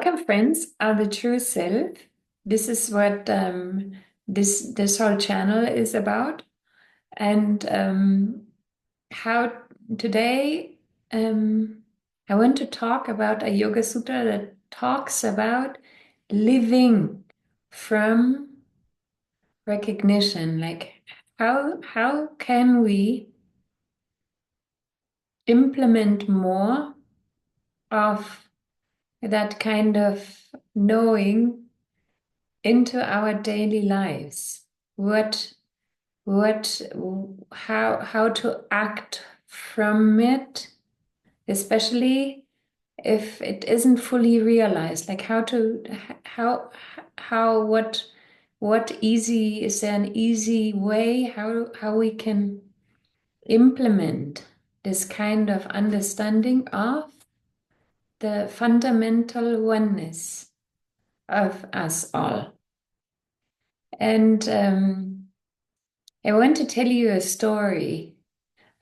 Welcome, friends, are the true self. This is what this whole channel is about, and how today I want to talk about a Yoga Sutra that talks about living from recognition. Like how can we implement more of that kind of knowing into our daily lives? What, what, how to act from it, especially if it isn't fully realized, like how, what easy, is there an easy way how we can implement this kind of understanding of the fundamental oneness of us all? And I want to tell you a story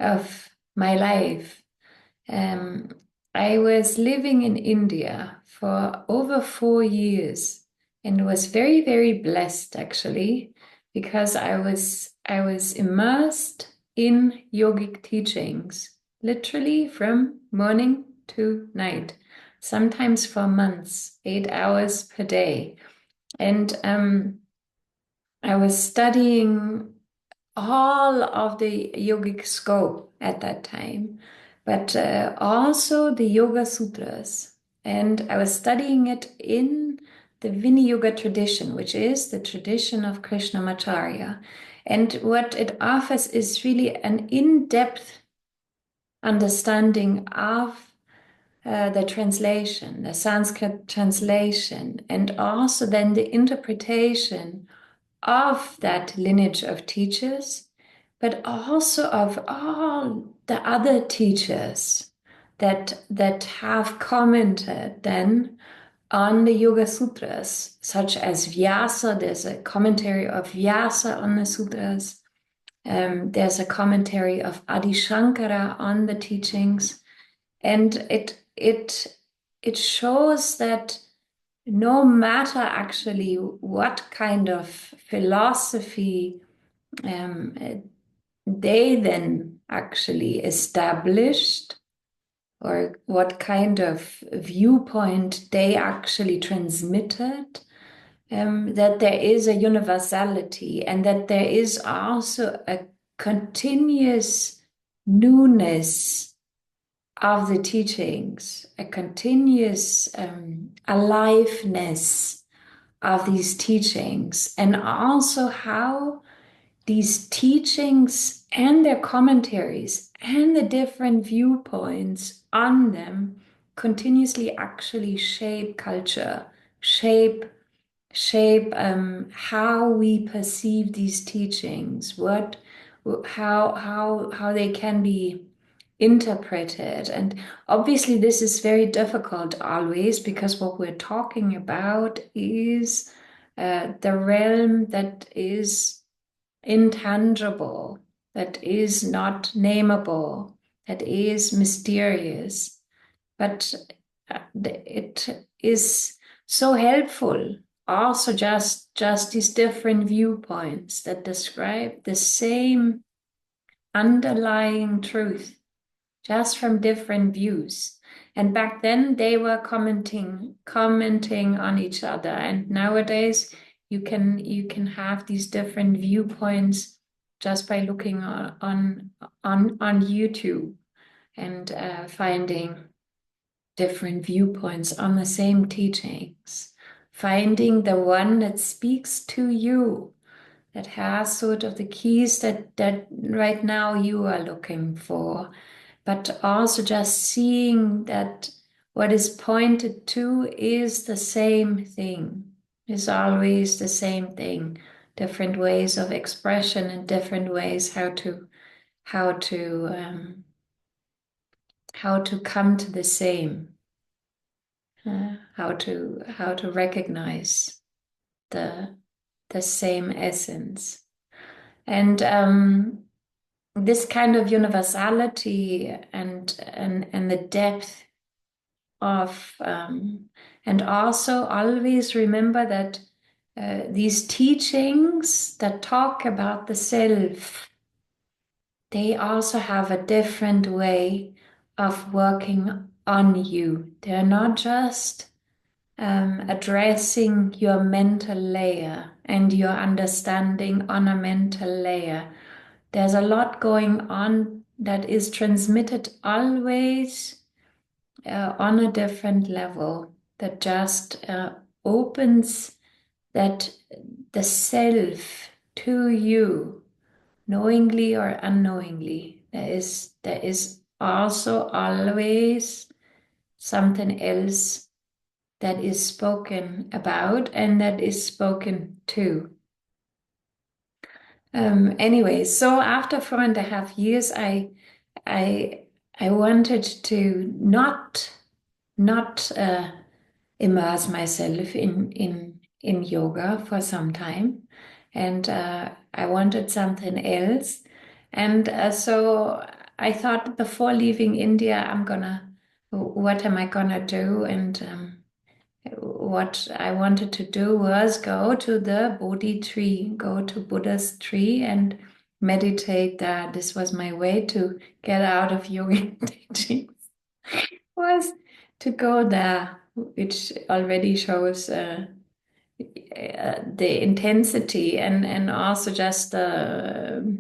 of my life. Um, I was living in India for over 4 years and was very, very blessed actually, because I was immersed in yogic teachings, literally from morning to night, sometimes for months, 8 hours per day. And I was studying all of the yogic scope at that time, but also the Yoga Sutras. And I was studying it in the Vinaya Yoga tradition, which is the tradition of Krishnamacharya. And what it offers is really an in-depth understanding of the translation, the Sanskrit translation, and also then the interpretation of that lineage of teachers, but also of all the other teachers that have commented then on the Yoga Sutras, such as Vyasa. There's a commentary of Vyasa on the Sutras. There's a commentary of Adi Shankara on the teachings, and it shows that no matter actually what kind of philosophy they then actually established, or what kind of viewpoint they actually transmitted, that there is a universality and that there is also a continuous newness of the teachings, a continuous aliveness of these teachings, and also how these teachings and their commentaries and the different viewpoints on them continuously actually shape culture, shape how we perceive these teachings, how they can be interpreted. And obviously this is very difficult always, because what we're talking about is the realm that is intangible, that is not nameable, that is mysterious. But it is so helpful also, just these different viewpoints that describe the same underlying truth, just from different views. And back then they were commenting on each other. And nowadays you can have these different viewpoints just by looking on YouTube and finding different viewpoints on the same teachings, finding the one that speaks to you, that has sort of the keys that right now you are looking for, but also just seeing that what is pointed to is the same thing, is always the same thing, different ways of expression and different ways how to come to the same, how to recognize the same essence. And this kind of universality and the depth and also always remember that these teachings that talk about the self, they also have a different way of working on you. They're not just addressing your mental layer and your understanding on a mental layer. There's a lot going on that is transmitted always on a different level, that just opens that the self to you, knowingly or unknowingly. There is also always something else that is spoken about and that is spoken to. Anyway, so after 4.5 years, I I wanted to not immerse myself in yoga for some time, and I wanted something else, and so I thought before leaving India, what am I gonna do? And what I wanted to do was go to the Bodhi tree, go to Buddha's tree and meditate there. This was my way to get out of yoga teachings, was to go there, which already shows the intensity and also just the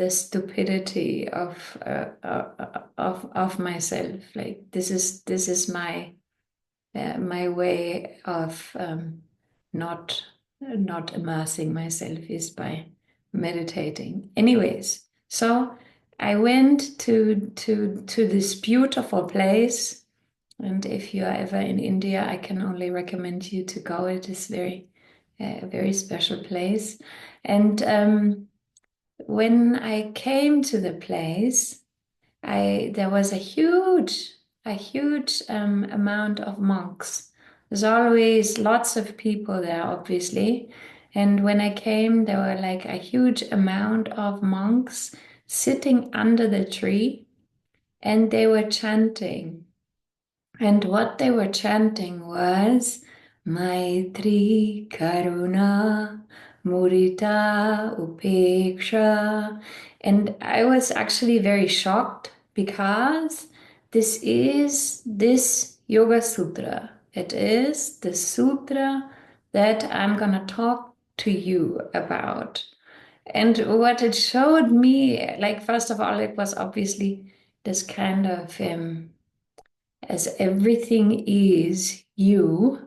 stupidity of myself. Like this is my way of not immersing myself is by meditating. Anyways, so I went to this beautiful place, and if you are ever in India, I can only recommend you to go. It is a very special place. And when I came to the place, there was a huge amount of monks. There's always lots of people there, obviously. And when I came, there were like a huge amount of monks sitting under the tree, and they were chanting. And what they were chanting was Maitri Karuna Mudita Upeksha. And I was actually very shocked because this is this Yoga Sutra. It is the sutra that I'm going to talk to you about. And what it showed me, like, first of all, it was obviously this kind of as everything is you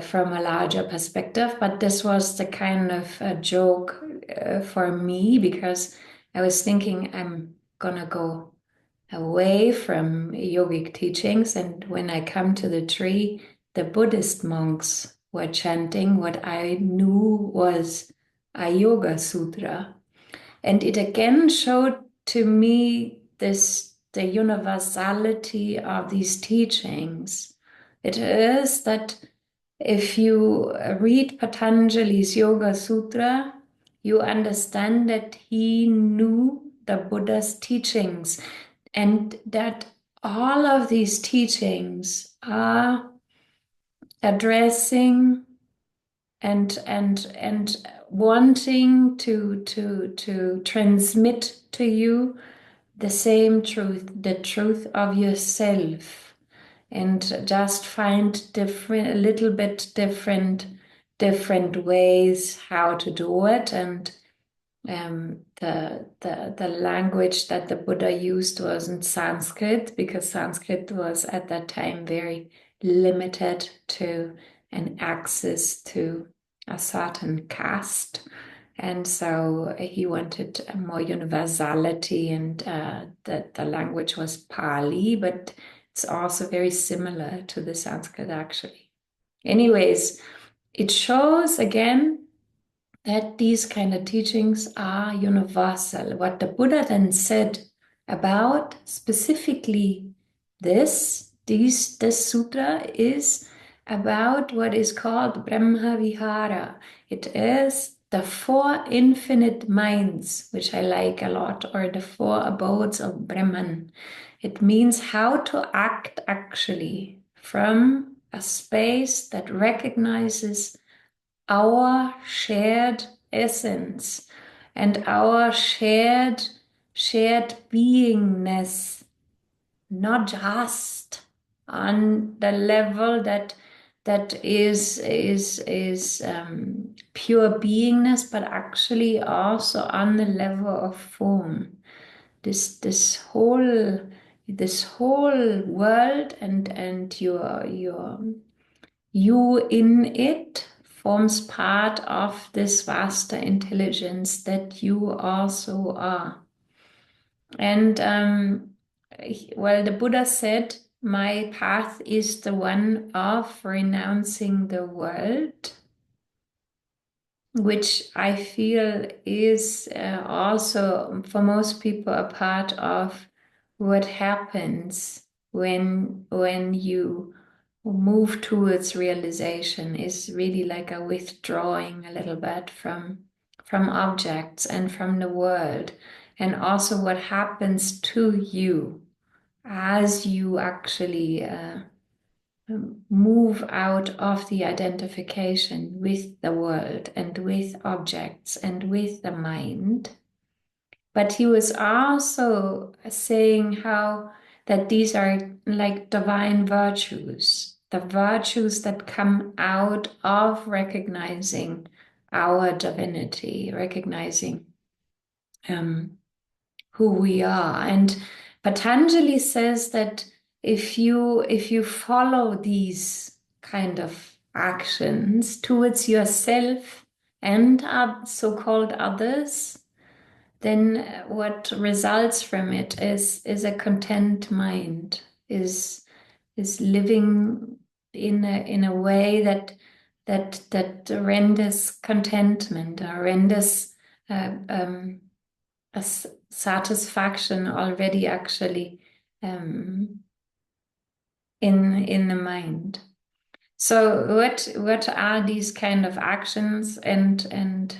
from a larger perspective. But this was the kind of a joke for me, because I was thinking I'm gonna go away from yogic teachings. And when I come to the tree, the Buddhist monks were chanting what I knew was a Yoga Sutra. And it again showed to me the universality of these teachings. It is that if you read Patanjali's Yoga Sutra, you understand that he knew the Buddha's teachings, and that all of these teachings are addressing and wanting to transmit to you the same truth, the truth of yourself, and just find a little bit different ways how to do it. And the language that the Buddha used wasn't Sanskrit, because Sanskrit was at that time very limited to an access to a certain caste. And so he wanted more universality, and the language was Pali, but it's also very similar to the Sanskrit, actually. Anyways, it shows again that these kind of teachings are universal. What the Buddha then said about specifically this sutra is about what is called Brahma Vihara. It is the four infinite minds, which I like a lot, or the four abodes of Brahman. It means how to act actually from a space that recognizes our shared essence and our shared beingness, not just on the level that is pure beingness, but actually also on the level of form. This whole world and you in it forms part of this vaster intelligence that you also are. And well, the Buddha said, my path is the one of renouncing the world, which I feel is also for most people a part of what happens when you move towards realization, is really like a withdrawing a little bit from objects and from the world, and also what happens to you as you actually move out of the identification with the world and with objects and with the mind. But he was also saying how that these are like divine virtues, the virtues that come out of recognizing our divinity, recognizing who we are. And Patanjali says that if you follow these kind of actions towards yourself and so-called others, then what results from it is a content mind, is living in a way that renders contentment or renders uh, um, a satisfaction already actually in the mind. So what are these kind of actions, and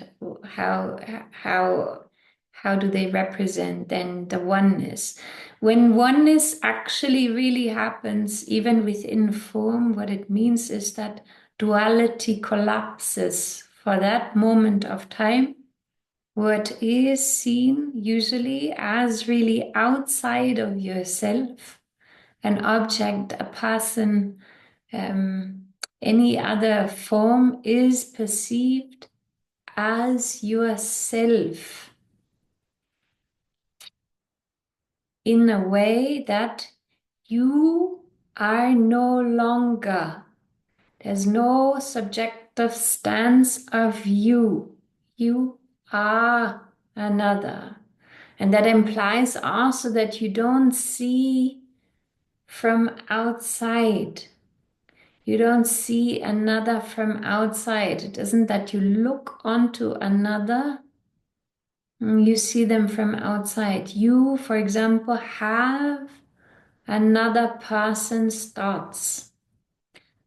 how do they represent then the oneness? When oneness actually really happens, even within form, what it means is that duality collapses for that moment of time. What is seen usually as really outside of yourself, an object, a person, any other form, is perceived as yourself in a way that you are no longer. There's no subjective stance of you. You are another. And that implies also that you don't see from outside. You don't see another from outside. It isn't that you look onto another, you see them from outside. You, for example, have another person's thoughts.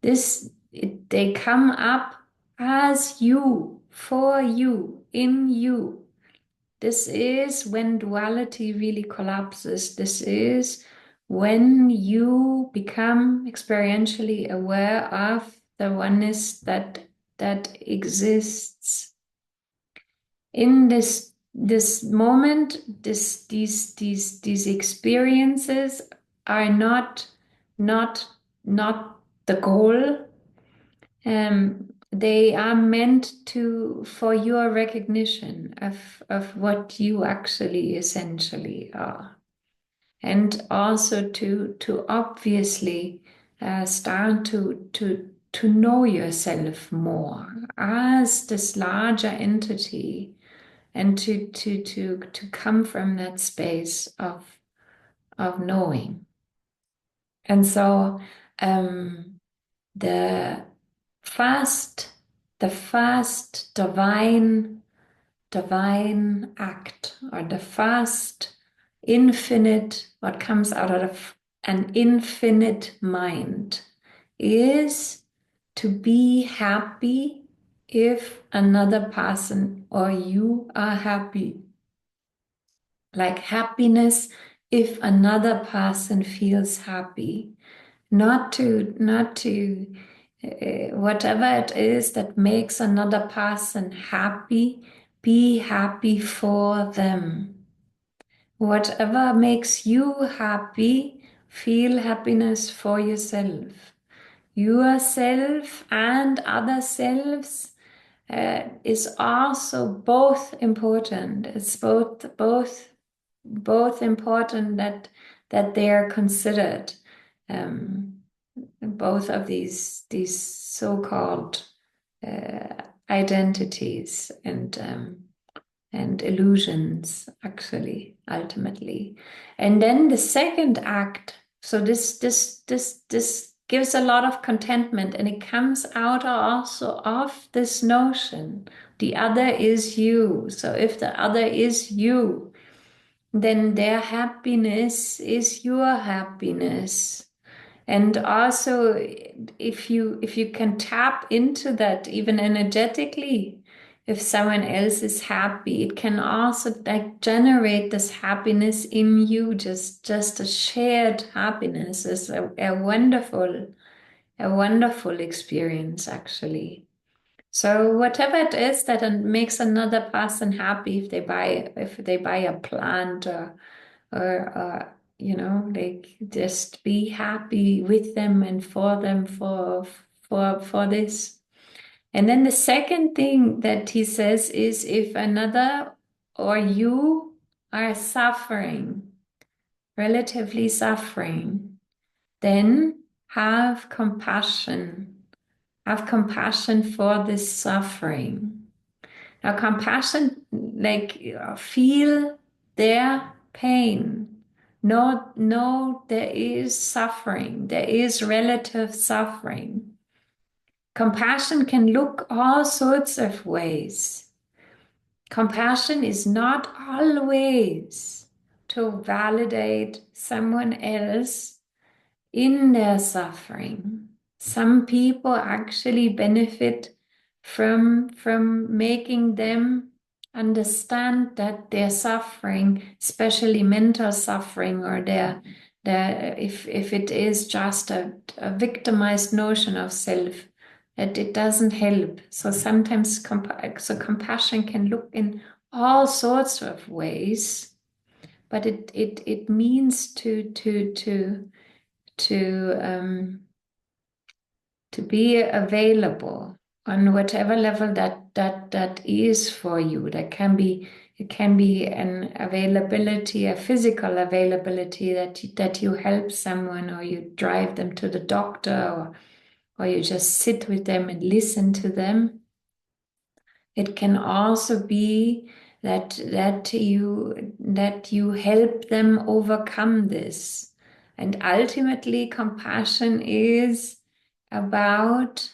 They come up as you, for you, in you. This is when duality really collapses. This is when you become experientially aware of the oneness that exists. In this moment, these experiences are not the goal. They are meant for your recognition of what you actually essentially are, and also to obviously start to know yourself more as this larger entity, and to come from that space of knowing. And so the first divine act, or the first infinite, what comes out of an infinite mind, is to be happy if another person or you are happy. Like happiness if another person feels happy, not to whatever it is that makes another person happy, be happy for them. Whatever makes you happy, feel happiness for yourself. Yourself and other selves is also both important. It's both important that they are considered. Um, both of these so-called identities and illusions, actually, ultimately. And then the second act. So this gives a lot of contentment, and it comes out also of this notion. The other is you. So if the other is you, then their happiness is your happiness. And also, if you can tap into that even energetically, if someone else is happy, it can also like generate this happiness in you. Just a shared happiness is a wonderful experience, actually. So whatever it is that makes another person happy, if they buy a plant, or like, just be happy with them and for them, for this. And then the second thing that he says is, if another or you are suffering, relatively suffering, then have compassion. Have compassion for this suffering. Now, compassion, like, feel their pain. No, there is suffering. There is relative suffering. Compassion can look all sorts of ways. Compassion is not always to validate someone else in their suffering. Some people actually benefit from making them understand that their suffering, especially mental suffering, or their if it is just a victimized notion of self, that it doesn't help. So sometimes compassion can look in all sorts of ways, but it means to be available on whatever level that is for you. It can be an availability, a physical availability, that you help someone, or you drive them to the doctor, or you just sit with them and listen to them. It can also be that you help them overcome this. And ultimately, compassion is about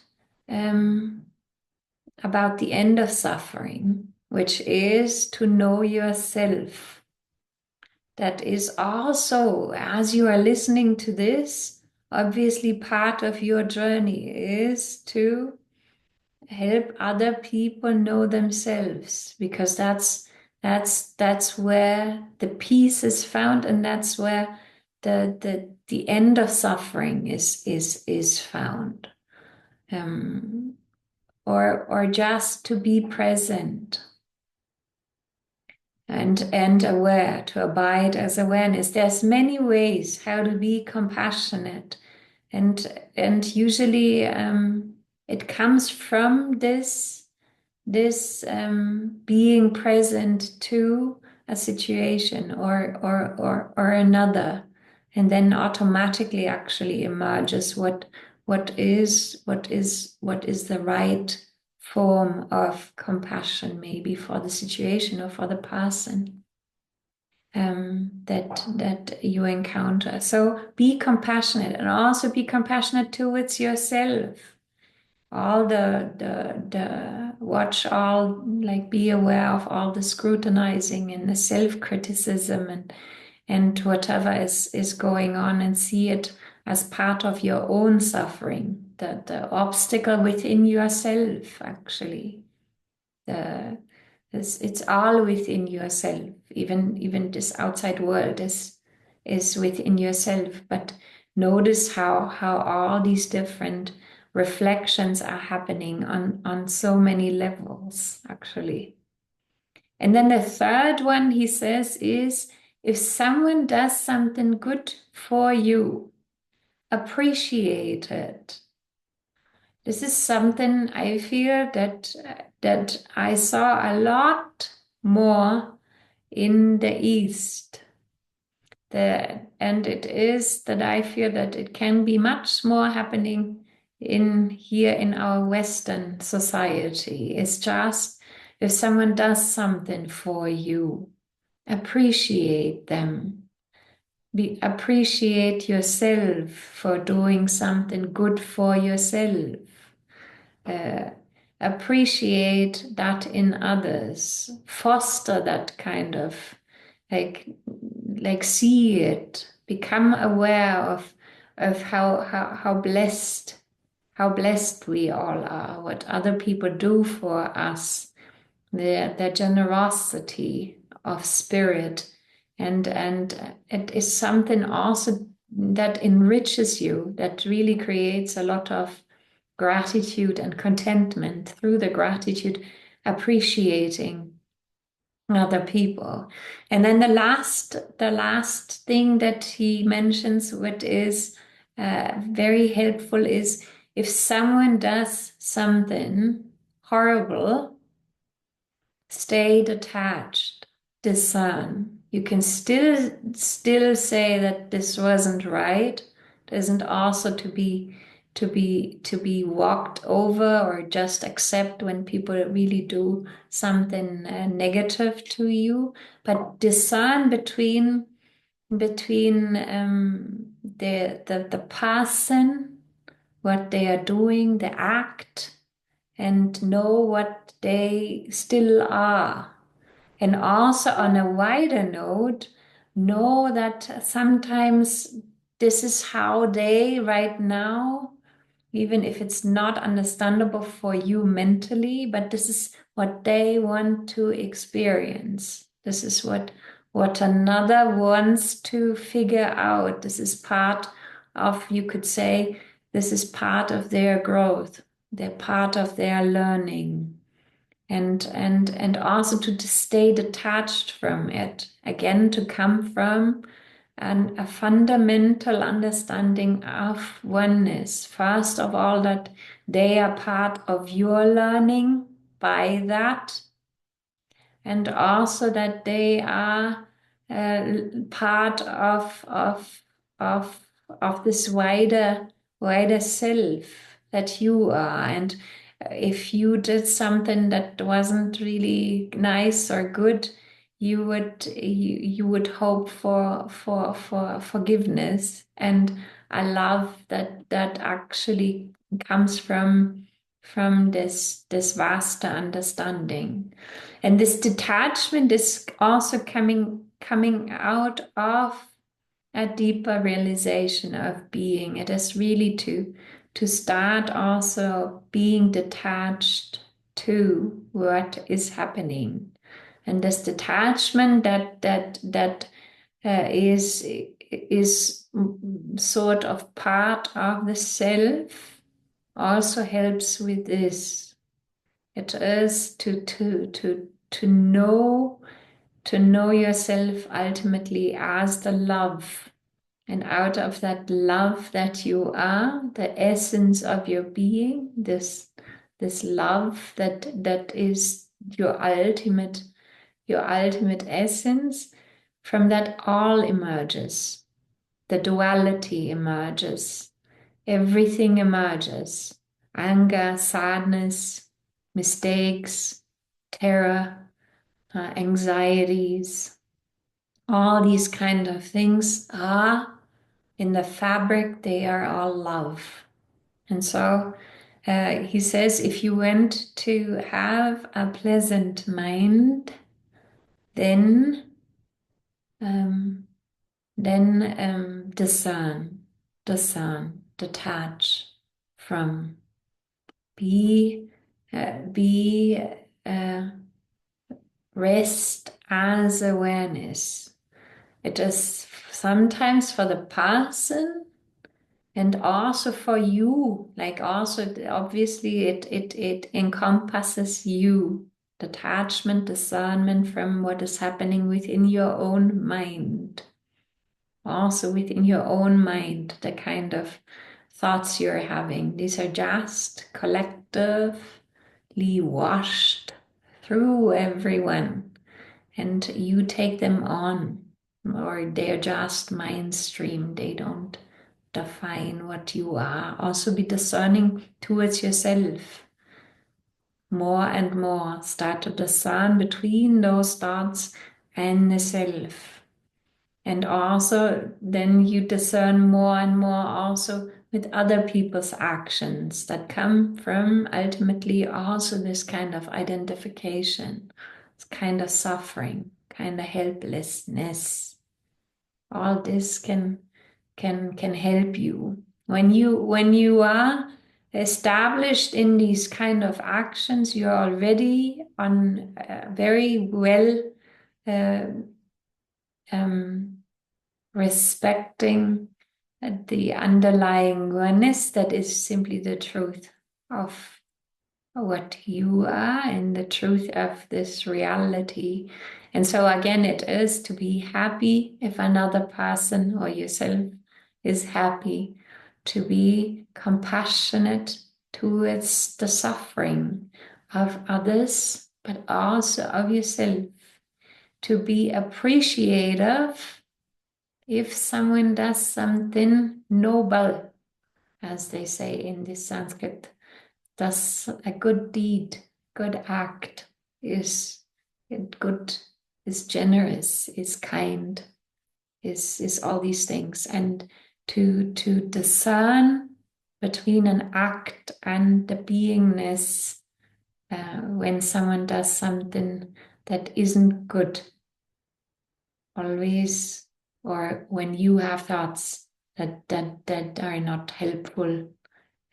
the end of suffering, which is to know yourself. That is also, as you are listening to this, obviously part of your journey is to help other people know themselves, because that's where the peace is found, and that's where the end of suffering is found. Or just to be present and aware, to abide as awareness. There's many ways how to be compassionate, and usually it comes from this being present to a situation or another, and then automatically actually emerges what is the right form of compassion, maybe for the situation or for the person that you encounter. So be compassionate, and also be compassionate towards yourself. All the watch all, like, be aware of all the scrutinizing and the self-criticism and whatever is going on, and see it as part of your own suffering, the obstacle within yourself, actually. It's all within yourself. Even this outside world is within yourself, but notice how all these different reflections are happening on so many levels, actually. And then the third one he says is, if someone does something good for you, appreciate it. This is something I feel that I saw a lot more in the East. And it is that I feel that it can be much more happening in here in our Western society. It's just if someone does something for you, appreciate them. Appreciate yourself for doing something good for yourself. Uh, Appreciate that in others. Foster that kind of like see it. Become aware of how blessed we all are. What other people do for us. Their generosity of spirit, and it is something also that enriches you, that really creates a lot of gratitude and contentment through the gratitude, appreciating other people. And then the last thing that he mentions, what is very helpful, is if someone does something horrible, stay detached, discern. You can still say that this wasn't right. It isn't also to be walked over or just accept when people really do something negative to you, but discern between the person, what they are doing, the act, and know what they still are. And also, on a wider note, know that sometimes this is how they right now, even if it's not understandable for you mentally, but this is what they want to experience. This is what another wants to figure out. This is part of, you could say, this is part of their growth. They're part of their learning. And also to stay detached from it. Again, to come from a fundamental understanding of oneness. First of all, that they are part of your learning by that, and also that they are part of of this wider self that you are. And if you did something that wasn't really nice or good, you would hope for forgiveness. And I love that actually comes from this vaster understanding. And this detachment is also coming out of a deeper realization of being. It is really to start also being detached to what is happening. And this detachment is sort of part of the self also helps with this. It is to know yourself ultimately as the love. And out of that love that you are, the essence of your being, this love that is your ultimate essence, from that all emerges. The duality emerges. Everything emerges. Anger, sadness, mistakes, terror, anxieties, all these kind of things are in the fabric, they are all love. And so he says, if you want to have a pleasant mind, then um, discern, detach from, be rest as awareness. It is sometimes for the person and also for you. Like also, obviously, it encompasses you. Detachment, discernment from what is happening within your own mind. Also within your own mind, the kind of thoughts you're having. These are just collectively washed through everyone, and you take them on, or they're just mind stream. They don't define what you are. Also be discerning towards yourself. More and more start to discern between those thoughts and the self. And also then you discern more and more also with other people's actions that come from ultimately also this kind of identification, this kind of suffering, kind of helplessness. All this can help you. When you are established in these kind of actions, you're already on very well uh, um, respecting the underlying oneness that is simply the truth of what you are and the truth of this reality. And so again, it is to be happy if another person or yourself is happy, to be compassionate towards the suffering of others, but also of yourself, to be appreciative if someone does something noble, as they say in the Sanskrit, does a good deed, good act, is good, is generous, is kind, is all these things. And to discern between an act and the beingness when someone does something that isn't good, always, or when you have thoughts that are not helpful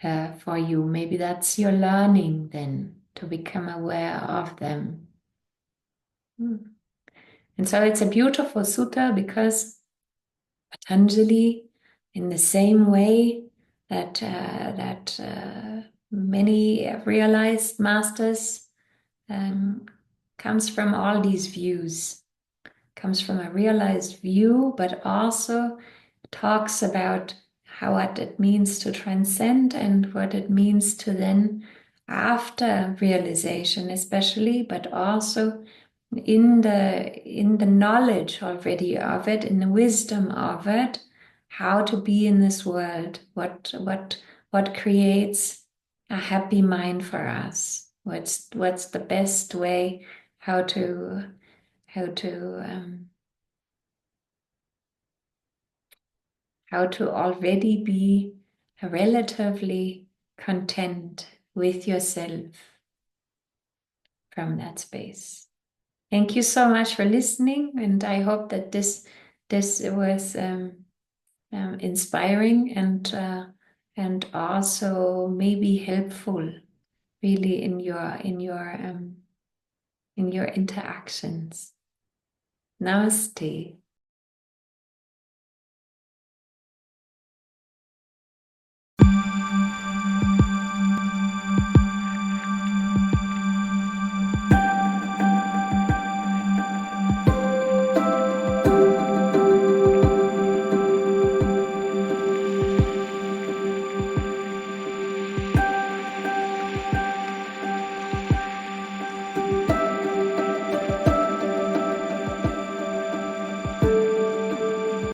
for you. Maybe that's your learning then, to become aware of them. And so it's a beautiful sutta because Patanjali, in the same way that many realized masters, comes from all these views, comes from a realized view, but also talks about how what it means to transcend and what it means to then, after realization especially, but also in the knowledge already of it, in the wisdom of it, how to be in this world, what creates a happy mind for us, what's the best way, how to how to um, how to already be relatively content with yourself from that space. Thank you so much for listening, and I hope that this was inspiring and also maybe helpful, really, in your interactions. Namaste.